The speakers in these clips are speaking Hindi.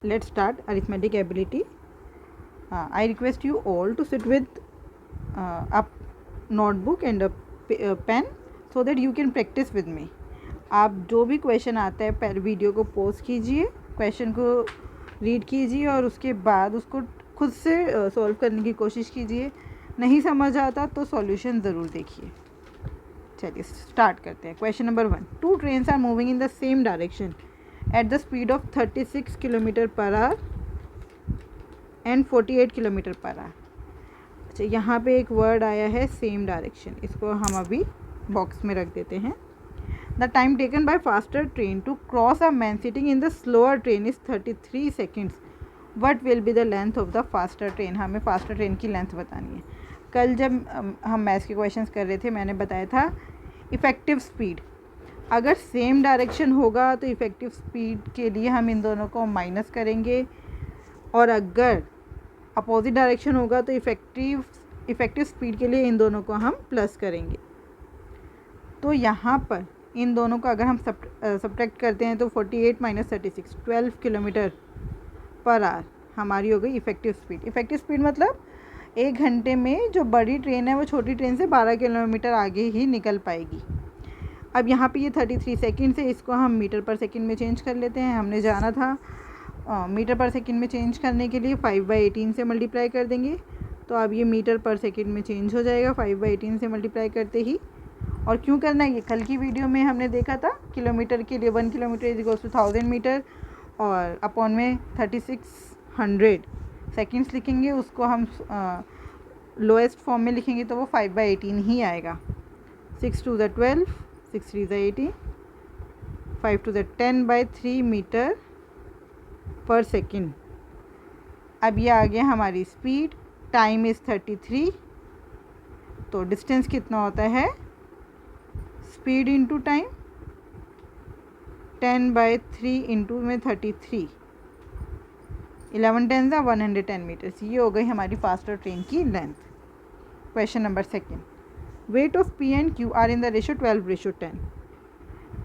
Let's start arithmetic ability. I request you all to sit with a notebook and a pen so that you can practice with me. आप जो भी क्वेश्चन आता है पहले वीडियो को पॉज कीजिए, क्वेश्चन को रीड कीजिए और उसके बाद उसको खुद से सॉल्व करने की कोशिश कीजिए. नहीं समझ आता तो सॉल्यूशन ज़रूर देखिए. चलिए स्टार्ट करते हैं. Question number 1. Two trains are moving in the same direction at the speed of 36 kilometre per hour and 48 kilometre per hour. अच्छा, यहाँ पे एक वर्ड आया है सेम डायरेक्शन, इसको हम अभी बॉक्स में रख देते हैं. The time taken by faster train to cross a man sitting in the slower train is 33 seconds. What will be the length of the faster train. हमें फास्टर ट्रेन की लेंथ बतानी है. कल जब हम मैथ्स के क्वेश्चंस कर रहे थे मैंने बताया था इफ़ेक्टिव स्पीड. अगर सेम डायरेक्शन होगा तो इफ़ेक्टिव स्पीड के लिए हम इन दोनों को माइनस करेंगे और अगर अपोजिट डायरेक्शन होगा तो इफ़ेक्टिव स्पीड के लिए इन दोनों को हम प्लस करेंगे. तो यहाँ पर इन दोनों को अगर हम सब्ट्रैक्ट करते हैं तो 48 माइनस 36 12 किलोमीटर पर आवर हमारी हो गई इफ़ेक्टिव स्पीड. इफ़ेक्टिव स्पीड मतलब 1 घंटे में जो बड़ी ट्रेन है वो छोटी ट्रेन से 12 किलोमीटर आगे ही निकल पाएगी. अब यहाँ पे ये 33 सेकेंड है, इसको हम मीटर पर सेकेंड में चेंज कर लेते हैं. हमने जाना था मीटर पर सेकेंड में चेंज करने के लिए 5/18 से मल्टीप्लाई कर देंगे. तो अब ये मीटर पर सेकेंड में चेंज हो जाएगा 5/18 से मल्टीप्लाई करते ही. और क्यों करना है, ये कल की वीडियो में हमने देखा था. किलोमीटर के लिए 1 kilometre is equals to 1000 metre और अपॉन में 3600 सेकेंड्स लिखेंगे. उसको हम लोएस्ट फॉर्म में लिखेंगे तो वो 5/18 ही आएगा. 6 2 = 12, 6 3 = 80, 5 2 = 10/3 मीटर पर सेकेंड. अब ये आ गया हमारी स्पीड. Time is 33. तो डिस्टेंस कितना होता है, स्पीड इंटू टाइम. 10/3 इंटू में 33, 11 10 = 110 मीटर्स. ये हो गई हमारी फास्टर ट्रेन की length. Question number 2. Weight of P and Q are in the ratio 12:10.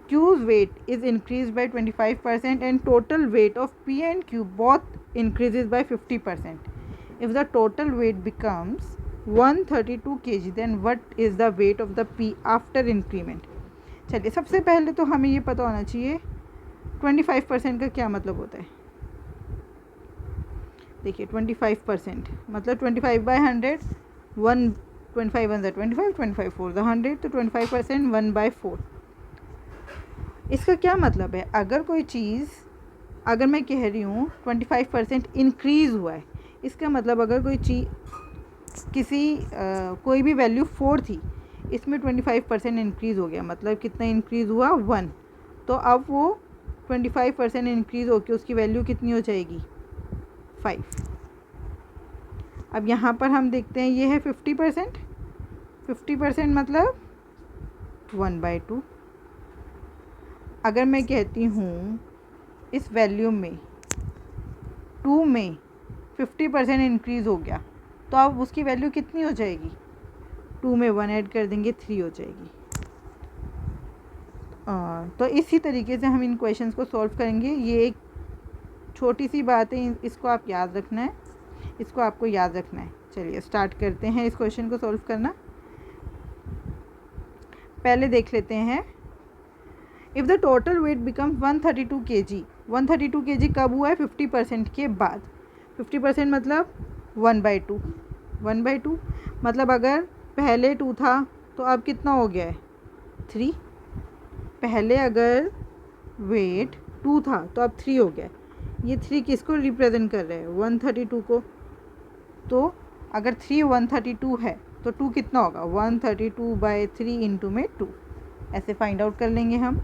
Q's weight is increased by 25% and total weight of P and Q both increases by 50%. If the total weight becomes 132 kg, then what is the weight of the P after increment? चलिए सबसे पहले तो हमें ये पता होना चाहिए 25% का क्या मतलब होता है. देखिए 25% मतलब 25/100, 25 1 = 25, 25 4 = 100. तो 25% 1/4. इसका क्या मतलब है, अगर कोई चीज़ अगर मैं कह रही हूँ 25% इंक्रीज़ हुआ है, इसका मतलब अगर कोई चीज़ कोई भी वैल्यू 4 थी, इसमें 25% इंक्रीज़ हो गया, मतलब कितना इंक्रीज़ हुआ 1. तो अब वो 25% इंक्रीज़ होकर उसकी वैल्यू कितनी हो जाएगी 5. अब यहाँ पर हम देखते हैं ये है 50%. 50% मतलब 1/2. अगर मैं कहती हूँ इस वैल्यू में 2 में 50% इंक्रीज़ हो गया, तो अब उसकी वैल्यू कितनी हो जाएगी, 2 में 1 ऐड कर देंगे 3 हो जाएगी. तो इसी तरीके से हम इन क्वेश्चंस को सॉल्व करेंगे. ये एक छोटी सी बात है, इसको आप याद रखना है, इसको आपको याद रखना है. चलिए स्टार्ट करते हैं इस क्वेश्चन को सॉल्व करना. पहले देख लेते हैं. If the total weight becomes 132 kg. 132 kg कब हुआ है, 50% के बाद. 50% मतलब 1/2. 1/2 मतलब अगर पहले 2 था तो अब कितना हो गया है 3. पहले अगर वेट 2 था तो अब 3 हो गया. ये 3 किसको रिप्रेजेंट कर रहे हैं, 132 को. तो अगर 3 132 है तो 2 कितना होगा, 132/3 इंटू में 2. ऐसे फाइंड आउट कर लेंगे हम.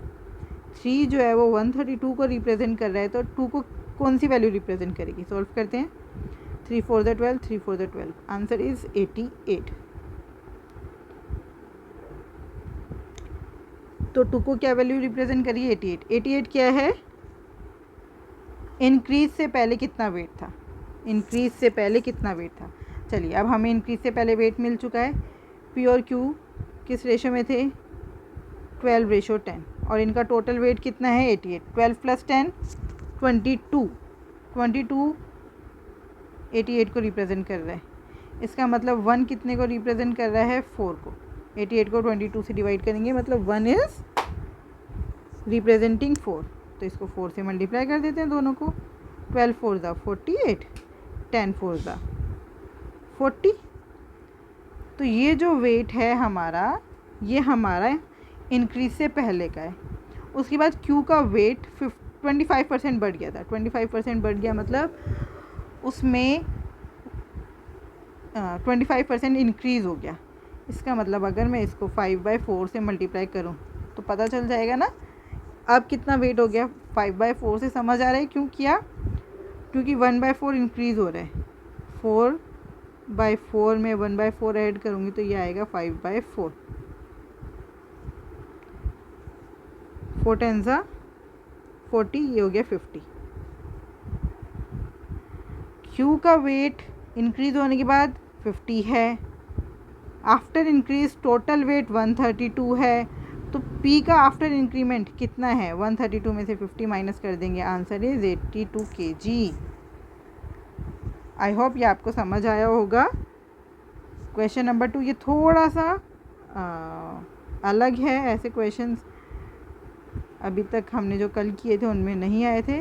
3 जो है वो 132 को रिप्रेजेंट कर रहा है, तो 2 को कौन सी वैल्यू रिप्रेजेंट करेगी, सॉल्व करते हैं. 3 4 = 12, 3 4 = 12. Answer is 88. तो 2 को क्या वैल्यू रिप्रेजेंट करिए, 88. 88 क्या है, इंक्रीज से पहले कितना वेट था, इंक्रीज से पहले कितना वेट था. चलिए अब हमें इंक्रीज से पहले वेट मिल चुका है. पी और क्यू किस रेशो में थे, 12:10. और इनका टोटल वेट कितना है 88. 12 + 10 22. 22 88 को रिप्रेजेंट कर रहा है। इसका मतलब 1 कितने को रिप्रेजेंट कर रहा है? 4 को। 88 को 22 से डिवाइड करेंगे, मतलब 1 इज़ रिप्रेजेंटिंग 4, तो इसको 4 से मल्टीप्लाई कर देते हैं दोनों को। 12 4 ज़ा 48, 10 4 ज़ा 40। तो ये जो वेट है हमारा, ये हमारा इंक्रीज से पहले का है। उसके बाद क्यू का वेट 25% बढ़ गया था। 25% बढ़ गया मतलब उसमें 25% इंक्रीज़ हो गया। इसका मतलब अगर मैं इसको 5/4 से मल्टीप्लाई करूं तो पता चल जाएगा ना अब कितना वेट हो गया। 5/4 से समझ आ रहा है क्यों किया? क्योंकि 1/4 इंक्रीज़ हो रहा है। 4/4 में 1/4 ऐड करूँगी तो ये आएगा 5/4। 4 10 ज़ा 40, ये हो गया 50। क्यू का वेट इंक्रीज़ होने के बाद 50 है। आफ्टर इंक्रीज टोटल वेट 132 है। तो पी का आफ्टर इंक्रीमेंट कितना है? 132 में से 50 माइनस कर देंगे, answer is 82 kg। I hope ये आपको समझ आया होगा। क्वेश्चन नंबर 2 ये थोड़ा सा अलग है। ऐसे क्वेश्चंस अभी तक हमने जो कल किए थे उनमें नहीं आए थे।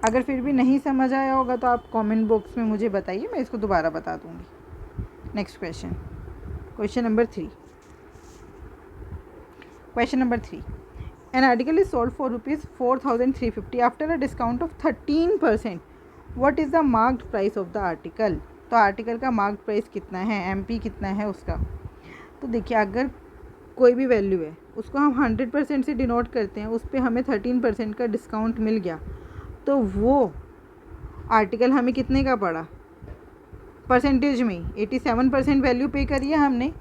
अगर फिर भी नहीं समझ आया होगा तो आप कमेंट बॉक्स में मुझे बताइए, मैं इसको दोबारा बता दूँगी। Next question, question number 3। Question number 3. An article is sold for rupees 4,350 after a discount of 13%. What is the marked price of the article? तो आर्टिकल का मार्क्ड प्राइस कितना है, MP कितना है उसका। तो देखिए अगर कोई भी वैल्यू है उसको हम 100% से डिनोट करते हैं, उस पर हमें 13% का डिस्काउंट मिल गया, तो वो आर्टिकल हमें कितने का पड़ा? परसेंटेज में 87% वैल्यू पे करी है हमने।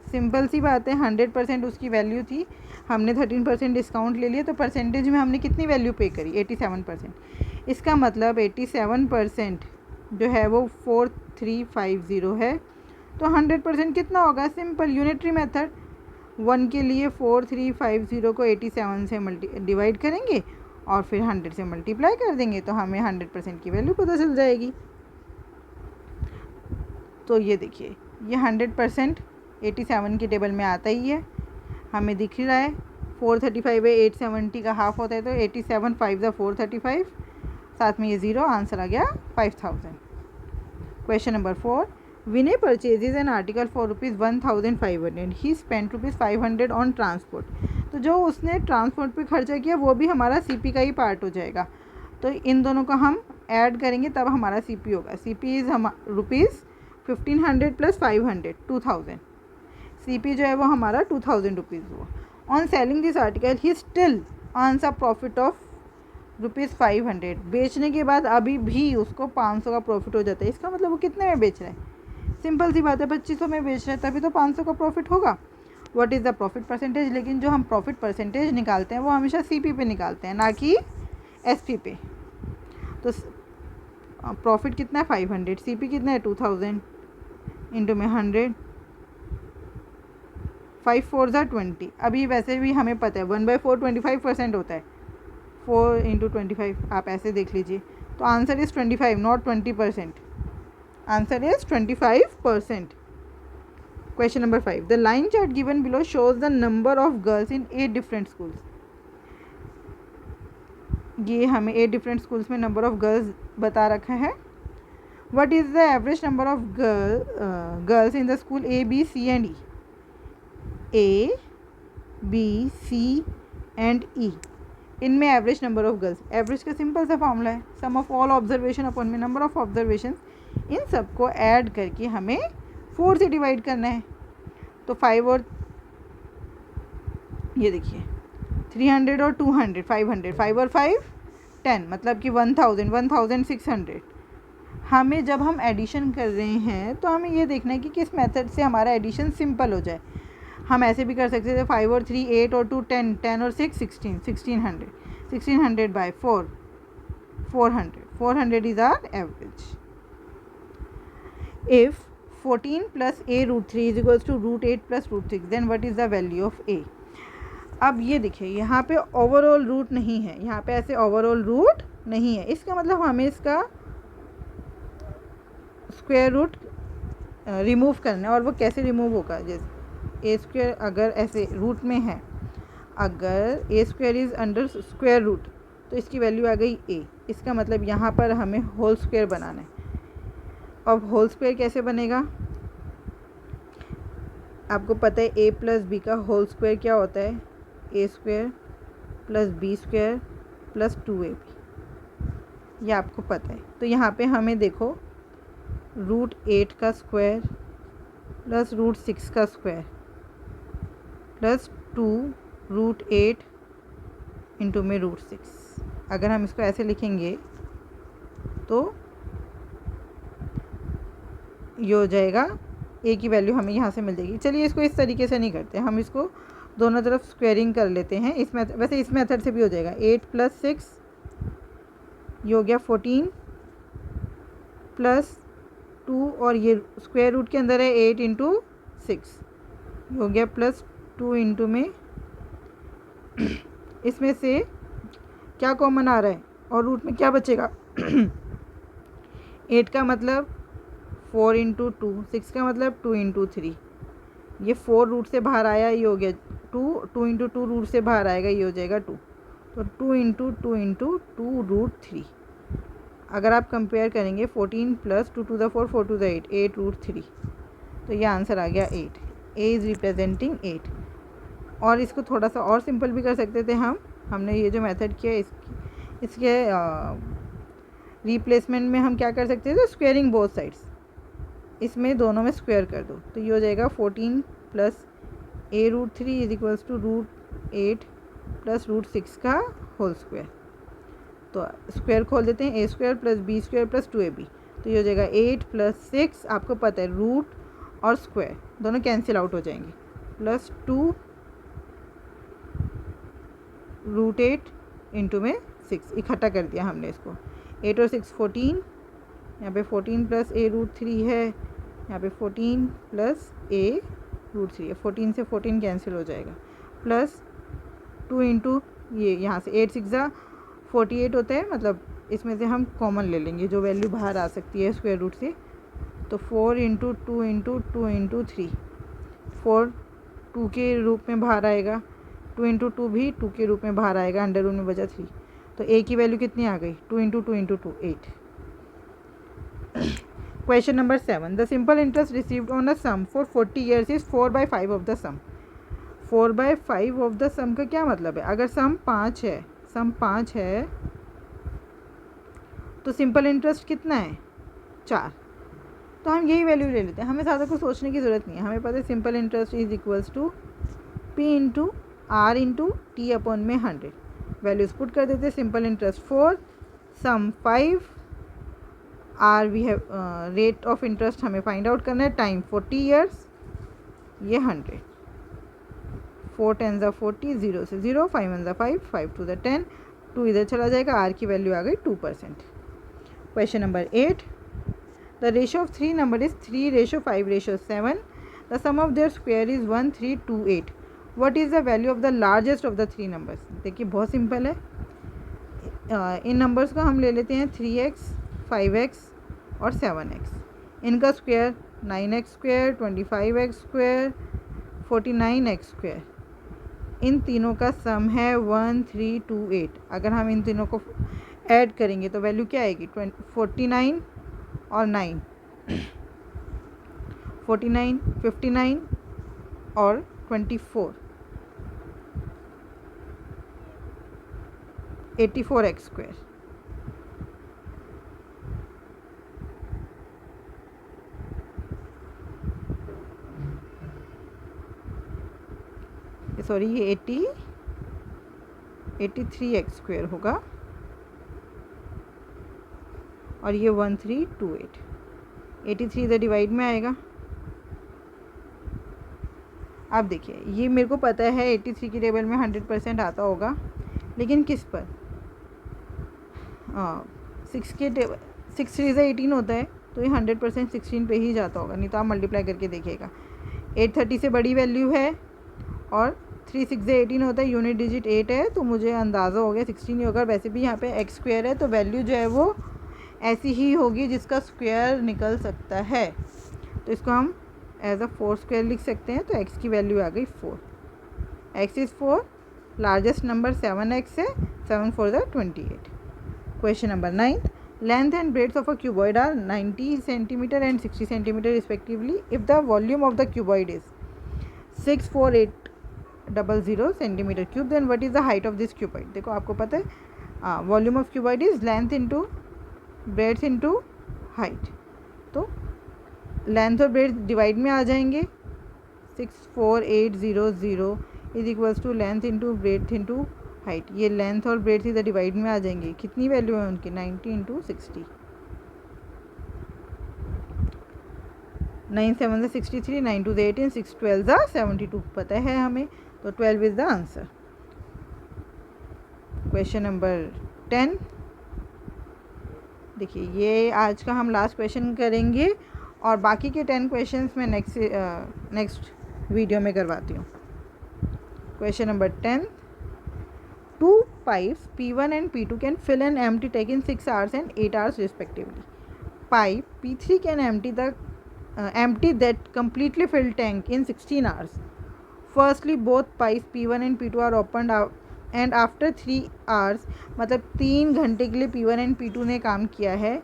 सिंपल सी बात है, 100% उसकी वैल्यू थी, हमने 13% डिस्काउंट ले लिया, तो परसेंटेज में हमने कितनी वैल्यू पे करी? 87%। इसका मतलब 87% जो है वो 4350 है। तो 100% कितना होगा? सिंपल यूनिटरी मेथड, 1 के लिए 4350 को 87 से डिवाइड करेंगे और फिर 100 से मल्टीप्लाई कर देंगे, तो हमें 100% की वैल्यू पता चल जाएगी। तो ये देखिए, ये 100% 87 के टेबल में आता ही है, हमें दिख रहा है। 435 है, 870 का हाफ होता है, तो 87 5 ज़ा 435, साथ में ये ज़ीरो, आंसर आ गया 5000। Question number 4। Vinay purchases an article for rupees 1500, he spend rupees 500 on transport. तो जो उसने ट्रांसपोर्ट पे खर्चा किया वो भी हमारा CP का ही पार्ट हो जाएगा। तो इन दोनों को हम ऐड करेंगे तब हमारा CP होगा। CP is rupees 1500 + 500 2000। CP जो है वो हमारा 2000 रुपीज़ हुआ। On selling this article he still earns a profit of rupees 500। बेचने के बाद अभी भी उसको 500 का प्रॉफिट हो जाता है। इसका मतलब वो कितने में बेच रहा है? सिंपल सी बात है, 2500 में बेच रहा है, तभी तो 500 का प्रॉफिट होगा। What is the profit percentage? लेकिन जो हम प्रॉफिट परसेंटेज निकालते हैं वो हमेशा CP पे निकालते हैं, ना कि SP पे। तो प्रॉफिट कितना है? 500, CP कितना है? 2000 इंटू में 100, 5 4 ज़ा 20। अभी वैसे भी हमें पता है 1/4 25% होता है, 4 × 25 आप ऐसे देख लीजिए। तो answer is 25, not 20%। Answer is 25%। Question number 5। The line chart given below shows the number of girls in 8 different schools. ये हमें 8 डिफरेंट स्कूल्स में नंबर ऑफ गर्ल्स बता रखा है। What is the average number of girls in the school A, B, C and E? A, B, C and E, इनमें average number of girls. Average का सिंपल सा फॉर्मूला है, सम ऑफ ऑल ऑब्जर्वेशन अपॉन में नंबर ऑफ ऑब्जर्वेशन। इन सबको ऐड करके हमें 4 से डिवाइड करना है। तो 5 और ये देखिए 300 और 200 500, 5 और 5 10, मतलब कि 1000 1600। हमें जब हम एडिशन कर रहे हैं तो हमें ये देखना है कि किस मेथड से हमारा एडिशन सिंपल हो जाए। हम ऐसे भी कर सकते थे, 5 और 3 8 और 2 10, 10 और 6 16, 1600, 1600 by 4 400, 400 is our average. If 14 plus a root 3 is equals to root 8 plus root 6, then what is the value of a? अब ये देखिए यहाँ पे ओवरऑल रूट नहीं है, यहाँ पे ऐसे ओवरऑल रूट नहीं है, इसका मतलब हमें इसका स्क्वायर रूट रिमूव करना है। और वो कैसे रिमूव होगा, जैसे ए स्क्वायर अगर ऐसे रूट में है, अगर a square is under square root तो इसकी वैल्यू आ गई ए। इसका मतलब यहाँ पर हमें होल स्क्वायर बनाना है। अब होल स्क्वायर कैसे बनेगा, आपको पता है ए प्लस बी का होल स्क्वायर क्या होता है, a square plus b square plus 2ab, ये आपको पता है। तो यहाँ पे हमें देखो √8 का स्क्वायर प्लस √6 का स्क्वायर प्लस 2√8 इंटू में √6, अगर हम इसको ऐसे लिखेंगे तो ये हो जाएगा, ए की वैल्यू हमें यहाँ से मिल जाएगी। चलिए इसको इस तरीके से नहीं करते, हम इसको दोनों तरफ स्क्वेयरिंग कर लेते हैं। इस मेथड, वैसे इस मेथड से भी हो जाएगा। 8 + 6 ये हो गया 14 प्लस 2, और ये स्क्वायर रूट के अंदर है 8 × 6 ये हो गया प्लस 2 इंटू में इसमें से क्या कॉमन आ रहा है और रूट में क्या बचेगा 8 का मतलब 4 × 2, 6 का मतलब 2 × 3, ये 4 रूट से बाहर आया, ये हो गया 2, 2 × 2 रूट से बाहर आएगा, ये हो जाएगा 2, तो 2 × 2 × 2 √3। अगर आप कंपेयर करेंगे 14 + 2 × 4 4 × 8 8 √3, तो ये आंसर आ गया 8। A is representing 8। और इसको थोड़ा सा और सिंपल भी कर सकते थे हमने ये जो मेथड किया इसके रिप्लेसमेंट में हम क्या कर सकते थे, स्क्वेयरिंग बोथ साइड्स, इसमें दोनों में स्क्वायर कर दो, तो ये हो जाएगा 14 + a √3 = √8 + √6 का होल स्क्वायर। तो स्क्वायर खोल देते हैं, a² + b² + 2ab, तो ये हो जाएगा 8 + 6, आपको पता है रूट और स्क्वायर दोनों कैंसिल आउट हो जाएंगे, प्लस 2 √8 इंटू में 6, इकट्ठा कर दिया हमने इसको। 8 और 6 14, यहाँ पे 14 + a √3 है, यहाँ पे 14 + a √3 है, 14 से 14 कैंसिल हो जाएगा, प्लस 2 इंटू ये यहाँ से 8 6 48 होता है, मतलब इसमें से हम कॉमन ले लेंगे जो वैल्यू बाहर आ सकती है स्क्वायर रूट से, तो 4 × 2 × 2 × 3, 4 2 के रूप में बाहर आएगा, 2 × 2 भी 2 के रूप में बाहर आएगा, अंडर रूट में बचा 3, तो a की वैल्यू कितनी आ गई, 2 × 2 × 2 8। Question number 7. The simple interest received on a sum for 40 years is 4/5 of the sum. 4/5 of the sum का क्या मतलब है, अगर सम 5 है तो सिंपल इंटरेस्ट कितना है 4, तो हम यही वैल्यू ले लेते हैं, हमें ज़्यादा कुछ सोचने की ज़रूरत नहीं है। हमें पता है simple interest is equals to P × R × T/100, values put कर देते हैं। Simple interest 4, sum 5, are we have rate of interest हमें फाइंड आउट करना है, टाइम 40 ईयर्स, ये 100, 4 10 × 40, 0 से 0, 5 1 × 5, 5 2 × 10, 2 इधर चला जाएगा, आर की वैल्यू आ गई 2%। Question number 8. The ratio of 3 number is 3:5:7. The sum of their square is 1328. What is the value of the largest of the 3 numbers. देखिए बहुत सिंपल है, इन नंबर्स को हम ले लेते हैं 3x 5x और 7x, इनका स्क्वायर 9x², 25x², 49x², इन तीनों का सम है 1328। अगर हम इन तीनों को ऐड करेंगे तो वैल्यू क्या आएगी, 49 और 9, 49 59 और 24, 84x²। सॉरी ये 83x² होगा और ये 1328, 83 इधर डिवाइड में आएगा। अब देखिए ये मेरे को पता है 83 की टेबल में 100% आता होगा, लेकिन किस पर, 6 के टेबल 6 3 से 18 होता है, तो ये 100% 16 पे ही जाता होगा, नहीं तो आप मल्टीप्लाई करके देखिएगा। 830 से बड़ी वैल्यू है और 3 6 18 होता है, यूनिट डिजिट 8 है, तो मुझे अंदाज़ा हो गया 16 ही होगा। वैसे भी यहाँ पे एक्स स्क्वायर है तो वैल्यू जो है वो ऐसी ही होगी जिसका स्क्वायर निकल सकता है। तो इसको हम एज अ 4 स्क्वायर लिख सकते हैं। तो एक्स की वैल्यू आ गई 4। X is 4, largest number 7x है, 7 4 ज़ा 28। Question number 9, length and breadth of a cuboid are 90 centimetre and 60 centimetre respectively if the volume of the cuboid is 64800 centimetre cube, then what is the height of this cuboid. देखो आपको पता है volume of cuboid is length into breadth into height. तो लेंथ और ब्रेड्थ डिवाइड में आ जाएंगे। 64800 is equals to length into breadth into height. ये लेंथ और ब्रेड्थ इधर डिवाइड में आ जाएंगे। कितनी वैल्यू है उनकी? 90 इंटू 60। 9 7 63, 9 2 18, 6 12 72 पता है हमें। तो 12 is the answer. Question number 10, देखिए ये आज का हम लास्ट क्वेश्चन करेंगे और बाकी के 10 क्वेश्चंस मैं नेक्स्ट वीडियो में करवाती हूँ। Question number 10, 2 pipes P1 and P2 can fill an empty tank in 6 hours and 8 hours respectively. Pipe P3 can empty that completely filled tank in 16 hours. Firstly, both pipes P1 and P2 are opened out and after 3 hours, मतलब 3 घंटे के लिए P1 and P2 ने काम किया है,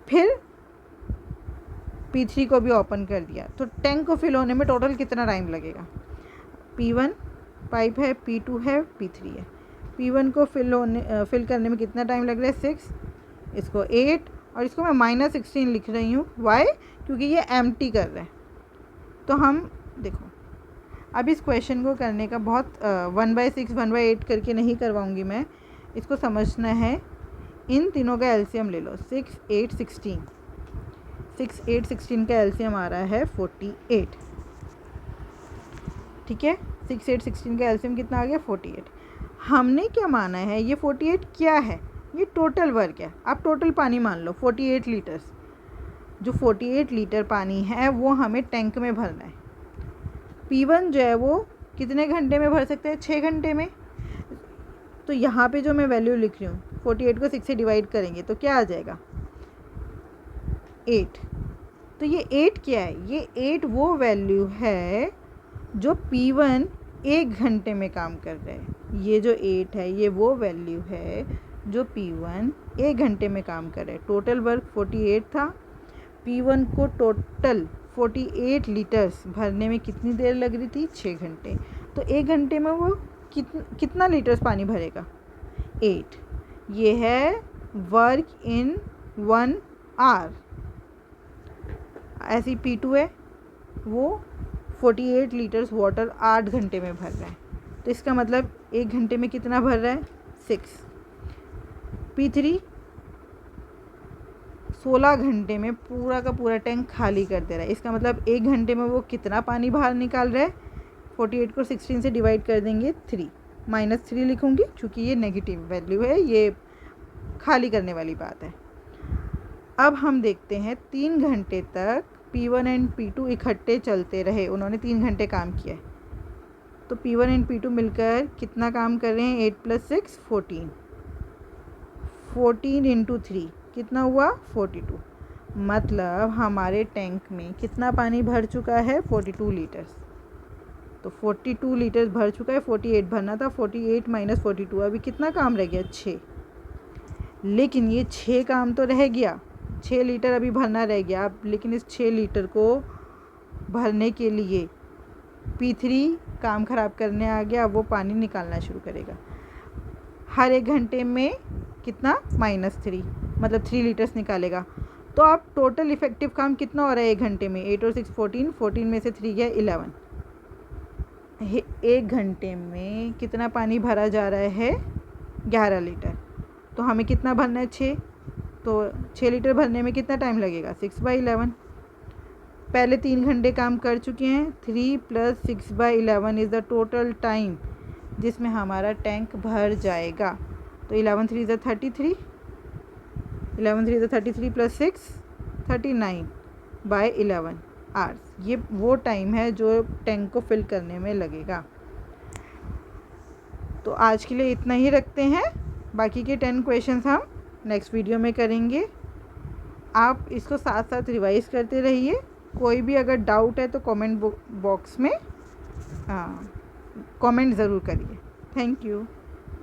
फिर P3 को भी ओपन कर दिया। तो टैंक को फिल होने में टोटल कितना टाइम लगेगा? P1 पाइप है, P2 है, P3 है। P1 को फिल करने में कितना टाइम लग रहा है? 6, इसको 8 और इसको मैं -16 लिख रही हूँ। वाई? क्योंकि ये एम्प्टी कर रहा है। तो हम देखो अब इस क्वेश्चन को करने का बहुत 1/6 1/8 करके नहीं करवाऊँगी मैं। इसको समझना है। इन तीनों का एलसीएम ले लो। 6 8 16, 6 8 16 का एलसीएम आ रहा है 48। ठीक है, 6 8 16 का एलसीएम कितना आ गया? 48। हमने क्या माना है? ये 48 क्या है? ये टोटल वर्क है। आप टोटल पानी मान लो 48 लीटर्स। जो 48 लीटर पानी है वो हमें टैंक में भरना है। P1 जो है वो कितने घंटे में भर सकते हैं? 6 घंटे में। तो यहाँ पे जो मैं वैल्यू लिख रही हूँ 48 को 6 से डिवाइड करेंगे तो क्या आ जाएगा? 8। तो ये 8 क्या है? ये 8 वो वैल्यू है जो P1 1 घंटे में काम कर रहा है। ये जो 8 है ये वो वैल्यू है जो P1 1 घंटे में काम कर रहा है। टोटल वर्क 48 था। P1 को टोटल 48 लीटर्स भरने में कितनी देर लग रही थी? 6 घंटे। तो 1 घंटे में वो कितना लीटर्स पानी भरेगा? 8। ये है वर्क इन 1 आवर। ऐसी P2 है, वो 48 लीटर्स वाटर 8 घंटे में भर रहा है। तो इसका मतलब 1 घंटे में कितना भर रहा है? 6। P3 16 घंटे में पूरा का पूरा टैंक खाली कर दे रहा है। इसका मतलब 1 घंटे में वो कितना पानी बाहर निकाल रहा है? 48 को 16 से डिवाइड कर देंगे 3, -3 लिखूँगी क्योंकि ये नेगेटिव वैल्यू है, ये खाली करने वाली बात है। अब हम देखते हैं 3 घंटे तक P1 एंड P2 इकट्ठे चलते रहे। उन्होंने 3 घंटे काम किया है। तो P1 एंड P2 मिलकर कितना काम कर रहे हैं? 8 + 6 14। 14 इंटू 3 कितना हुआ? 42। मतलब हमारे टैंक में कितना पानी भर चुका है? 42 लीटर्स। तो 42 लीटर्स भर चुका है। 48 भरना था। 48 - 42 अभी कितना काम रह गया? 6। लेकिन ये 6 काम तो रह गया, 6 लीटर अभी भरना रह गया। अब लेकिन इस 6 लीटर को भरने के लिए P3 काम ख़राब करने आ गया। वो पानी निकालना शुरू करेगा। हर 1 घंटे में कितना? -3, मतलब 3 लीटर्स निकालेगा। तो अब टोटल इफ़ेक्टिव काम कितना हो रहा है 1 घंटे में? 8 और 6 14, 14 में से 3 गया 11। 1 घंटे में कितना पानी भरा जा रहा है? 11 लीटर। तो हमें कितना भरना है? 6। तो 6 लीटर भरने में कितना टाइम लगेगा? 6/11। पहले 3 घंटे काम कर चुके हैं। 3 + 6/11 इज़ द टोटल टाइम जिसमें हमारा टैंक भर जाएगा। तो 11 3 = 33, 11 3 = 33 + 6 39/11 आवर्स। ये वो टाइम है जो टैंक को फिल करने में लगेगा। तो आज के लिए इतना ही रखते हैं, बाकी के 10 क्वेश्चंस हम नेक्स्ट वीडियो में करेंगे। आप इसको साथ साथ रिवाइज करते रहिए। कोई भी अगर डाउट है तो कमेंट बॉक्स में कमेंट ज़रूर करिए। Thank you.